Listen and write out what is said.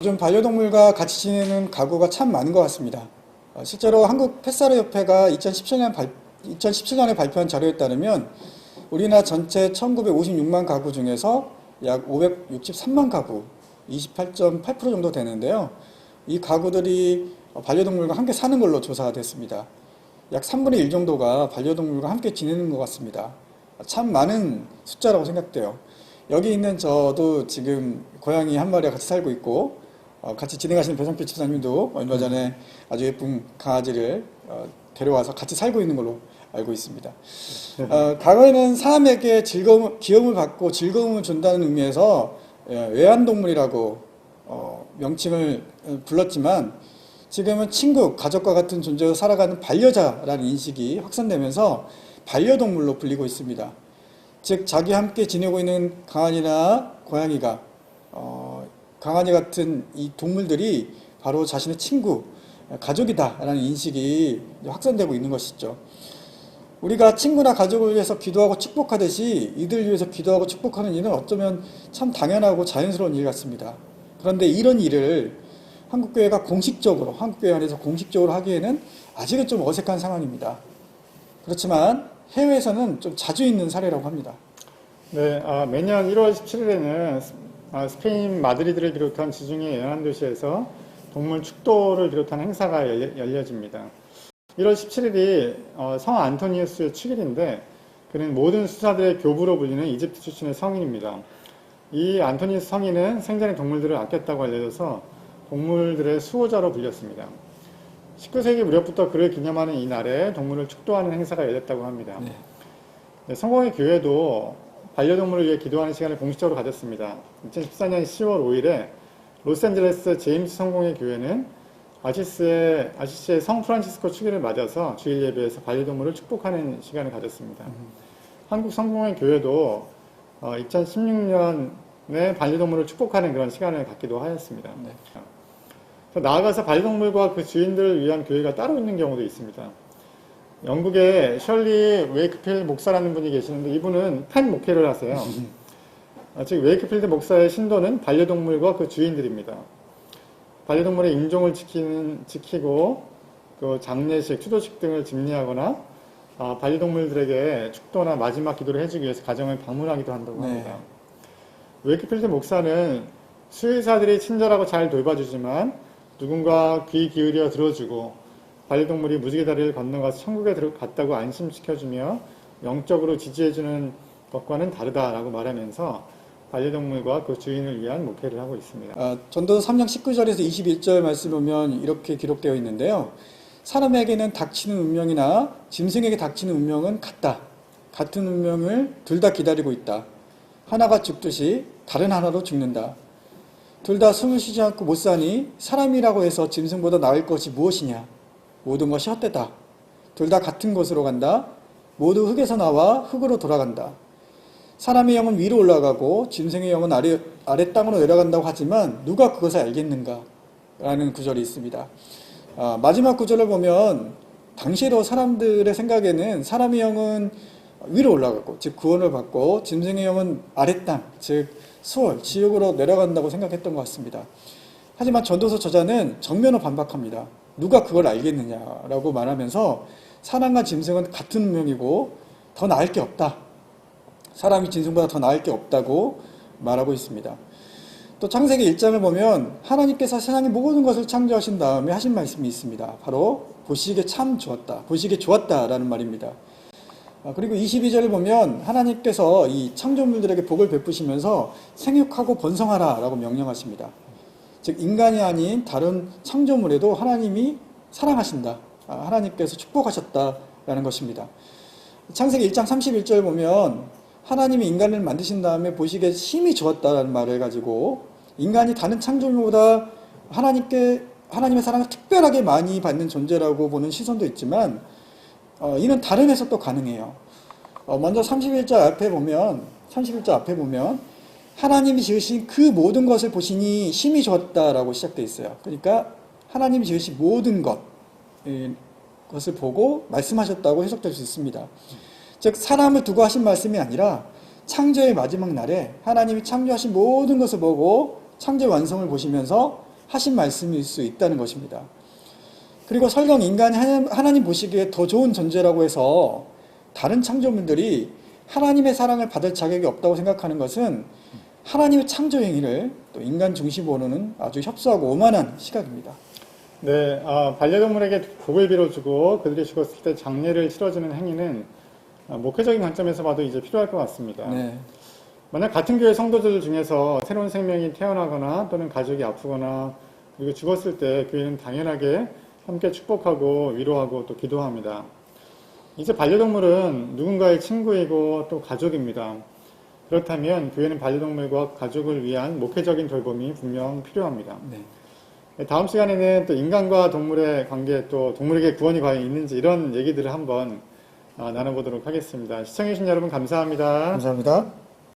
요즘 반려동물과 같이 지내는 가구가 참 많은 것 같습니다. 실제로 한국 펫사료협회가 2017년에 발표한 자료에 따르면 우리나라 전체 1956만 가구 중에서 약 563만 가구, 28.8% 정도 되는데요. 이 가구들이 반려동물과 함께 사는 걸로 조사가 됐습니다. 약 3분의 1 정도가 반려동물과 함께 지내는 것 같습니다. 참 많은 숫자라고 생각돼요. 여기 있는 저도 지금 고양이 한 마리와 같이 살고 있고, 같이 진행하시는 배성필 집사님도 얼마 전에 아주 예쁜 강아지를 데려와서 같이 살고 있는 걸로 알고 있습니다. 과거에는 사람에게 귀여움을 받고 즐거움을 준다는 의미에서 애완동물이라고 명칭을 불렀지만, 지금은 친구, 가족과 같은 존재로 살아가는 반려자라는 인식이 확산되면서 반려동물로 불리고 있습니다. 즉, 자기와 함께 지내고 있는 강아지나 고양이가 강아지 같은 이 동물들이 바로 자신의 친구, 가족이다라는 인식이 확산되고 있는 것이죠. 우리가 친구나 가족을 위해서 기도하고 축복하듯이 이들을 위해서 기도하고 축복하는 일은 어쩌면 참 당연하고 자연스러운 일 같습니다. 그런데 이런 일을 한국교회가 한국교회 안에서 공식적으로 하기에는 아직은 좀 어색한 상황입니다. 그렇지만 해외에서는 좀 자주 있는 사례라고 합니다. 네, 매년 1월 17일에는 스페인 마드리드를 비롯한 지중해 연안 도시에서 동물 축도를 비롯한 행사가 열려집니다. 1월 17일이 성 안토니우스의 축일인데, 그는 모든 수사들의 교부로 불리는 이집트 출신의 성인입니다. 이 안토니우스 성인은 생전에 동물들을 아꼈다고 알려져서 동물들의 수호자로 불렸습니다. 19세기 무렵부터 그를 기념하는 이 날에 동물을 축도하는 행사가 열렸다고 합니다. 네, 성공의 교회도 반려동물을 위해 기도하는 시간을 공식적으로 가졌습니다. 2014년 10월 5일에 로스앤젤레스 제임스 성공의 교회는 아시시의 성 프란시스코 축일을 맞아서 주일 예배에서 반려동물을 축복하는 시간을 가졌습니다. 한국 성공의 교회도 2016년에 반려동물을 축복하는 그런 시간을 갖기도 하였습니다. 나아가서 반려동물과 그 주인들을 위한 교회가 따로 있는 경우도 있습니다. 영국에 셜리 웨이크필드 목사라는 분이 계시는데, 이분은 펫 목회를 하세요. 즉 웨이크필드 목사의 신도는 반려동물과 그 주인들입니다. 반려동물의 임종을 지키고 그 장례식, 추도식 등을 집례하거나 반려동물들에게 축도나 마지막 기도를 해주기 위해서 가정을 방문하기도 한다고 합니다. 웨이크필드 목사는 수의사들이 친절하고 잘 돌봐주지만 누군가 귀 기울여 들어주고 반려동물이 무지개 다리를 건너가서 천국에 갔다고 안심시켜주며 영적으로 지지해주는 것과는 다르다라고 말하면서 반려동물과 그 주인을 위한 목회를 하고 있습니다. 전도서 3장 19절에서 21절 말씀 보면 이렇게 기록되어 있는데요. 사람에게는 닥치는 운명이나 짐승에게 닥치는 운명은 같다. 같은 운명을 둘 다 기다리고 있다. 하나가 죽듯이 다른 하나도 죽는다. 둘 다 숨을 쉬지 않고 못 사니 사람이라고 해서 짐승보다 나을 것이 무엇이냐. 모든 것이 헛되다. 둘 다 같은 곳으로 간다. 모두 흙에서 나와 흙으로 돌아간다. 사람의 영은 위로 올라가고 짐승의 영은 아래 땅으로 내려간다고 하지만 누가 그것을 알겠는가? 라는 구절이 있습니다. 마지막 구절을 보면 당시로 사람들의 생각에는 사람의 영은 위로 올라가고, 즉 구원을 받고, 짐승의 영은 아래 땅, 즉 수월, 지옥으로 내려간다고 생각했던 것 같습니다. 하지만 전도서 저자는 정면으로 반박합니다. 누가 그걸 알겠느냐라고 말하면서 사람과 짐승은 같은 운명이고 더 나을 게 없다. 사람이 짐승보다 더 나을 게 없다고 말하고 있습니다. 또 창세기 1장을 보면 하나님께서 세상의 모든 것을 창조하신 다음에 하신 말씀이 있습니다. 바로 보시기에 참 좋았다. 보시기에 좋았다라는 말입니다. 그리고 22절을 보면 하나님께서 이 창조물들에게 복을 베푸시면서 생육하고 번성하라 라고 명령하십니다. 즉 인간이 아닌 다른 창조물에도 하나님이 사랑하신다. 하나님께서 축복하셨다라는 것입니다. 창세기 1장 31절 보면 하나님이 인간을 만드신 다음에 보시기에 심히 좋았다라는 말을 가지고 인간이 다른 창조물보다 하나님의 사랑을 특별하게 많이 받는 존재라고 보는 시선도 있지만, 이는 다른 해석도 가능해요. 먼저 31절 앞에 보면 하나님이 지으신 그 모든 것을 보시니 심히 좋았다라고 시작되어 있어요. 그러니까 하나님이 지으신 모든 것을 보고 말씀하셨다고 해석될 수 있습니다. 즉 사람을 두고 하신 말씀이 아니라 창조의 마지막 날에 하나님이 창조하신 모든 것을 보고 창조의 완성을 보시면서 하신 말씀일 수 있다는 것입니다. 그리고 설령 인간이 하나님 보시기에 더 좋은 존재라고 해서 다른 창조물들이 하나님의 사랑을 받을 자격이 없다고 생각하는 것은 하나님의 창조 행위를 또 인간 중심으로는 아주 협소하고 오만한 시각입니다. 네, 반려동물에게 복을 빌어주고 그들이 죽었을 때 장례를 치러주는 행위는 목회적인 관점에서 봐도 이제 필요할 것 같습니다. 네. 만약 같은 교회 성도들 중에서 새로운 생명이 태어나거나 또는 가족이 아프거나 그리고 죽었을 때 교회는 당연하게 함께 축복하고 위로하고 또 기도합니다. 이제 반려동물은 누군가의 친구이고 또 가족입니다. 그렇다면 교회는 반려동물과 가족을 위한 목회적인 돌봄이 분명 필요합니다. 네. 다음 시간에는 또 인간과 동물의 관계 또 동물에게 구원이 과연 있는지 이런 얘기들을 한번 나눠보도록 하겠습니다. 시청해주신 여러분 감사합니다. 감사합니다.